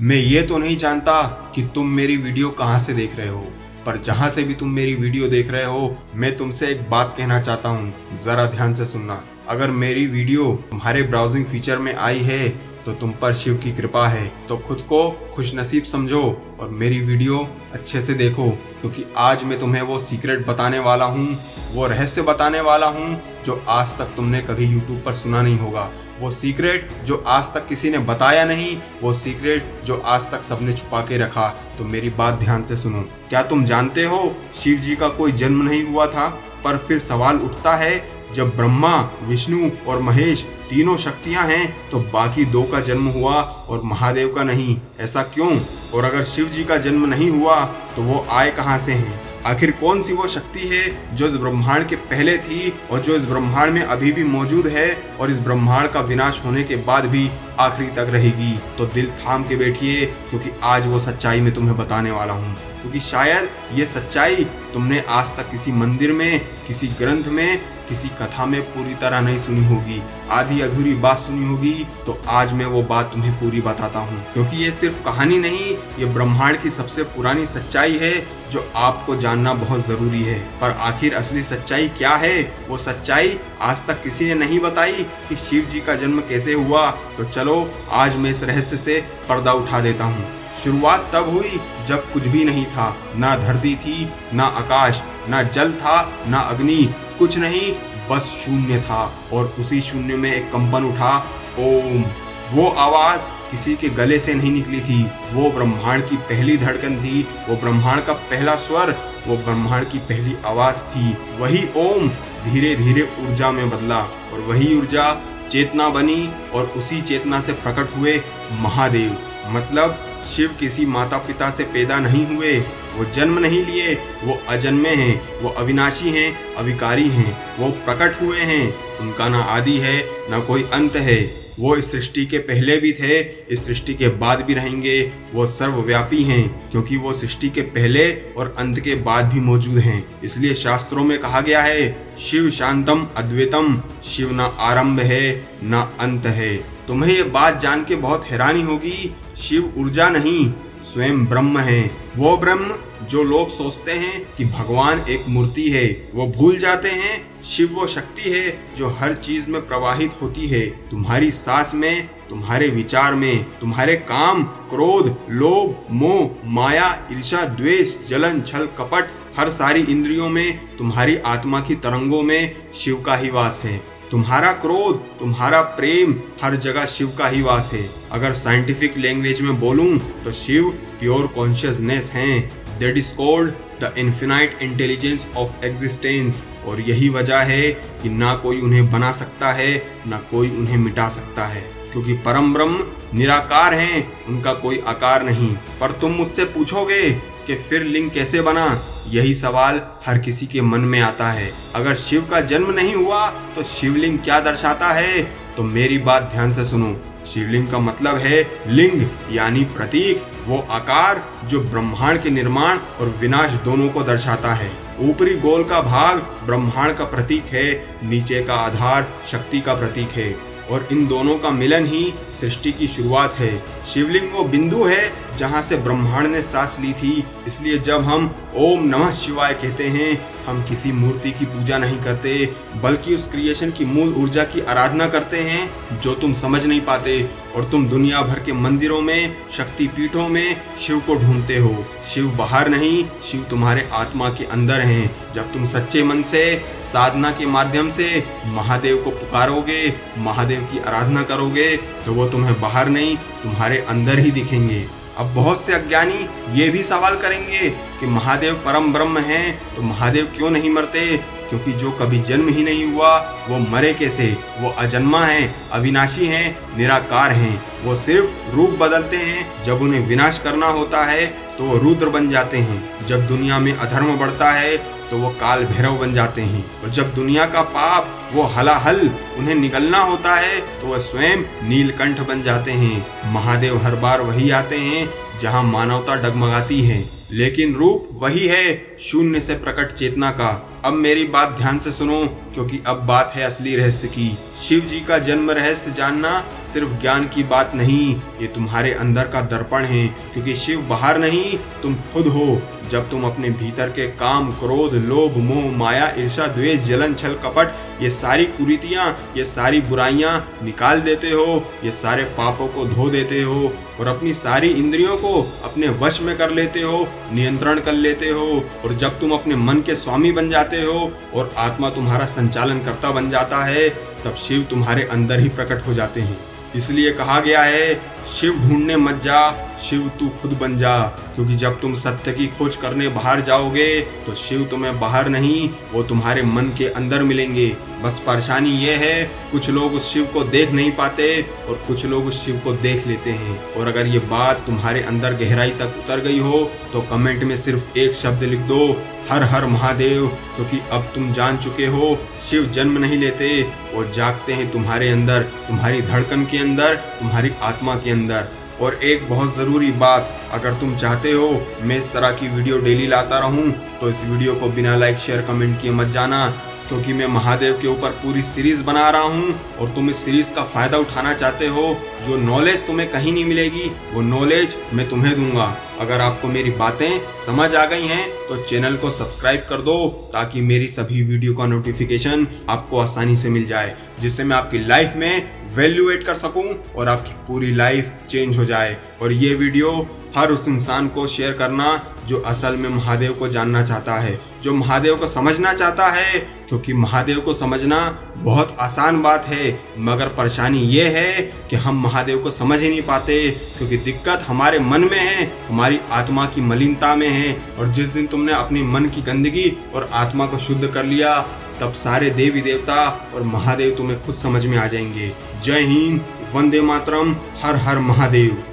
मैं ये तो नहीं जानता कि तुम मेरी वीडियो कहाँ से देख रहे हो, पर जहाँ से भी तुम मेरी वीडियो देख रहे हो, मैं तुमसे एक बात कहना चाहता हूँ। जरा ध्यान से सुनना। अगर मेरी वीडियो तुम्हारे ब्राउजिंग फीचर में आई है तो तुम पर शिव की कृपा है। तो खुद को खुशनसीब समझो और मेरी वीडियो अच्छे से देखो, क्योंकि आज मैं तुम्हें वो सीक्रेट बताने वाला हूँ, वो रहस्य बताने वाला हूँ जो आज तक तुमने कभी यूट्यूब पर सुना नहीं होगा। वो सीक्रेट जो आज तक किसी ने बताया नहीं, वो सीक्रेट जो आज तक सबने छुपा के रखा। तो मेरी बात ध्यान से सुनो। क्या तुम जानते हो शिव जी का कोई जन्म नहीं हुआ था? पर फिर सवाल उठता है, जब ब्रह्मा, विष्णु और महेश तीनों शक्तियां हैं तो बाकी दो का जन्म हुआ और महादेव का नहीं, ऐसा क्यों? और अगर शिव जी का जन्म नहीं हुआ तो वो आए कहां से हैं? आखिर कौन सी वो शक्ति है जो इस ब्रह्मांड के पहले थी और जो इस ब्रह्मांड में अभी भी मौजूद है और इस ब्रह्मांड का विनाश होने के बाद भी आखिरी तक रहेगी? तो दिल थाम के बैठिए, क्योंकि आज वो सच्चाई मैं तुम्हें बताने वाला हूँ। क्योंकि शायद ये सच्चाई तुमने आज तक किसी मंदिर में, किसी ग्रंथ में, किसी कथा में पूरी तरह नहीं सुनी होगी, आधी अधूरी बात सुनी होगी। तो आज मैं वो बात तुम्हें पूरी बताता हूँ, क्योंकि ये सिर्फ कहानी नहीं, ये ब्रह्मांड की सबसे पुरानी सच्चाई है जो आपको जानना बहुत जरूरी है। पर आखिर असली सच्चाई क्या है? वो सच्चाई आज तक किसी ने नहीं बताई कि शिव जी का जन्म कैसे हुआ। तो चलो आज मैं इस रहस्य से पर्दा उठा देता हूँ। शुरुआत तब हुई जब कुछ भी नहीं था, ना धरती थी, ना आकाश, ना जल था, ना अग्नि, कुछ नहीं, बस शून्य था। और उसी शून्य में एक कंपन उठा, ओम। वो आवाज किसी के गले से नहीं निकली थी, वो ब्रह्मांड की पहली धड़कन थी, वो ब्रह्मांड का पहला स्वर, वो ब्रह्मांड की पहली आवाज थी। वही ओम धीरे धीरे ऊर्जा में बदला और वही ऊर्जा चेतना बनी और उसी चेतना से प्रकट हुए महादेव। मतलब शिव किसी माता पिता से पैदा नहीं हुए, वो जन्म नहीं लिए, वो अजन्मे हैं, वो अविनाशी हैं, अविकारी हैं, वो प्रकट हुए हैं। उनका ना आदि है ना कोई अंत है। वो इस सृष्टि के पहले भी थे, इस सृष्टि के बाद भी रहेंगे। वो सर्वव्यापी हैं, क्योंकि वो सृष्टि के पहले और अंत के बाद भी मौजूद हैं। इसलिए शास्त्रों में कहा गया है, शिव शांतम अद्वैतम, शिव ना आरंभ है ना अंत है। तुम्हें ये बात जान के बहुत हैरानी होगी, शिव ऊर्जा नहीं, स्वयं ब्रह्म है। वो ब्रह्म जो लोग सोचते हैं कि भगवान एक मूर्ति है, वो भूल जाते हैं शिव वो शक्ति है जो हर चीज में प्रवाहित होती है। तुम्हारी सांस में, तुम्हारे विचार में, तुम्हारे काम, क्रोध, लोभ, मोह, माया, ईर्ष्या, द्वेष, जलन, छल, कपट, हर सारी इंद्रियों में, तुम्हारी आत्मा की तरंगों में शिव का ही वास है। तुम्हारा क्रोध, तुम्हारा प्रेम, हर जगह शिव का ही वास है। अगर साइंटिफिक लैंग्वेज में बोलूं तो शिव प्योर कॉन्शियसनेस हैं। That is called the infinite intelligence of existence. और यही वजह है कि ना कोई उन्हें बना सकता है, ना कोई उन्हें मिटा सकता है, क्योंकि परम ब्रह्म निराकार हैं, उनका कोई आकार नहीं। पर तुम मुझसे पूछोगे कि फिर लिंग कैसे बना? यही सवाल हर किसी के मन में आता है। अगर शिव का जन्म नहीं हुआ तो शिवलिंग क्या दर्शाता है? तो मेरी बात ध्यान से सुनो। शिवलिंग का मतलब है लिंग यानी प्रतीक, वो आकार जो ब्रह्मांड के निर्माण और विनाश दोनों को दर्शाता है। ऊपरी गोल का भाग ब्रह्मांड का प्रतीक है, नीचे का आधार शक्ति का प्रतीक है, और इन दोनों का मिलन ही सृष्टि की शुरुआत है। शिवलिंग वो बिंदु है जहाँ से ब्रह्मांड ने सांस ली थी। इसलिए जब हम ओम नमः शिवाय कहते हैं, हम किसी मूर्ति की पूजा नहीं करते, बल्कि उस क्रिएशन की मूल ऊर्जा की आराधना करते हैं जो तुम समझ नहीं पाते। और तुम दुनिया भर के मंदिरों में, शक्ति पीठों में शिव को ढूंढते हो। शिव बाहर नहीं, शिव तुम्हारे आत्मा के अंदर हैं। जब तुम सच्चे मन से, साधना के माध्यम से महादेव को पुकारोगे, महादेव की आराधना करोगे, तो वो तुम्हें बाहर नहीं, तुम्हारे अंदर ही दिखेंगे। अब बहुत से अज्ञानी ये भी सवाल करेंगे कि महादेव परम ब्रह्म हैं, तो महादेव क्यों नहीं मरते? क्योंकि जो कभी जन्म ही नहीं हुआ वो मरे कैसे? वो अजन्मा हैं, अविनाशी हैं, निराकार हैं। वो सिर्फ रूप बदलते हैं। जब उन्हें विनाश करना होता है तो वो रुद्र बन जाते हैं। जब दुनिया में अधर्म बढ़ता है तो वो काल भैरव बन जाते हैं। और जब दुनिया का पाप, वो हलाहल उन्हें निगलना होता है तो वह स्वयं नीलकंठ बन जाते हैं। महादेव हर बार वही आते हैं जहाँ मानवता डगमगाती है। लेकिन रूप वही है शून्य से प्रकट चेतना का। अब मेरी बात ध्यान से सुनो, क्योंकि अब बात है असली रहस्य की। शिव जी का जन्म रहस्य जानना सिर्फ ज्ञान की बात नहीं, ये तुम्हारे अंदर का दर्पण है, क्योंकि शिव बाहर नहीं, तुम खुद हो। जब तुम अपने भीतर के काम, क्रोध, लोभ, मोह, माया, ईर्ष्या, द्वेष, जलन, छल, कपट, ये सारी कुरीतियां, ये सारी बुराइयां निकाल देते हो, ये सारे पापों को धो देते हो और अपनी सारी इंद्रियों को अपने वश में कर लेते हो, नियंत्रण कर लेते हो, और जब तुम अपने मन के स्वामी बन जाते हो और आत्मा तुम्हारा संचालन करता बन जाता है, तब शिव तुम्हारे अंदर ही प्रकट हो जाते हैं। इसलिए कहा गया है, शिव ढूंढने मत जा, शिव तू खुद बन जा। क्योंकि जब तुम सत्य की खोज करने बाहर जाओगे तो शिव तुम्हें बाहर नहीं, वो तुम्हारे मन के अंदर मिलेंगे। बस परेशानी ये है, कुछ लोग उस शिव को देख नहीं पाते और कुछ लोग उस शिव को देख लेते हैं। और अगर ये बात तुम्हारे अंदर गहराई तक उतर गई हो तो कमेंट में सिर्फ एक शब्द लिख दो, हर हर महादेव। क्योंकि अब तुम जान चुके हो, शिव जन्म नहीं लेते, वो जागते हैं तुम्हारे अंदर, तुम्हारी धड़कन के अंदर, तुम्हारी आत्मा के अंदर। और एक बहुत ज़रूरी बात, अगर तुम चाहते हो मैं इस तरह की वीडियो डेली लाता रहूं, तो इस वीडियो को बिना लाइक शेयर कमेंट किए मत जाना, क्योंकि मैं महादेव के ऊपर पूरी सीरीज बना रहा हूं और तुम इस सीरीज का फायदा उठाना चाहते हो। जो नॉलेज तुम्हें कहीं नहीं मिलेगी, वो नॉलेज मैं तुम्हें दूंगा। अगर आपको मेरी बातें समझ आ गई हैं तो चैनल को सब्सक्राइब कर दो, ताकि मेरी सभी वीडियो का नोटिफिकेशन आपको आसानी से मिल जाए, जिससे मैं आपकी लाइफ में वैल्यू ऐड कर सकूं और आपकी पूरी लाइफ चेंज हो जाए। और ये वीडियो हर उस इंसान को शेयर करना जो असल में महादेव को जानना चाहता है, जो महादेव को समझना चाहता है, क्योंकि महादेव को समझना बहुत आसान बात है, मगर परेशानी ये है कि हम महादेव को समझ ही नहीं पाते, क्योंकि दिक्कत हमारे मन में है, हमारी आत्मा की मलिनता में है। और जिस दिन तुमने अपनी मन की गंदगी और आत्मा को शुद्ध कर लिया, तब सारे देवी देवता और महादेव तुम्हें खुद समझ में आ जाएंगे। जय हिंद, वंदे मातरम, हर हर महादेव।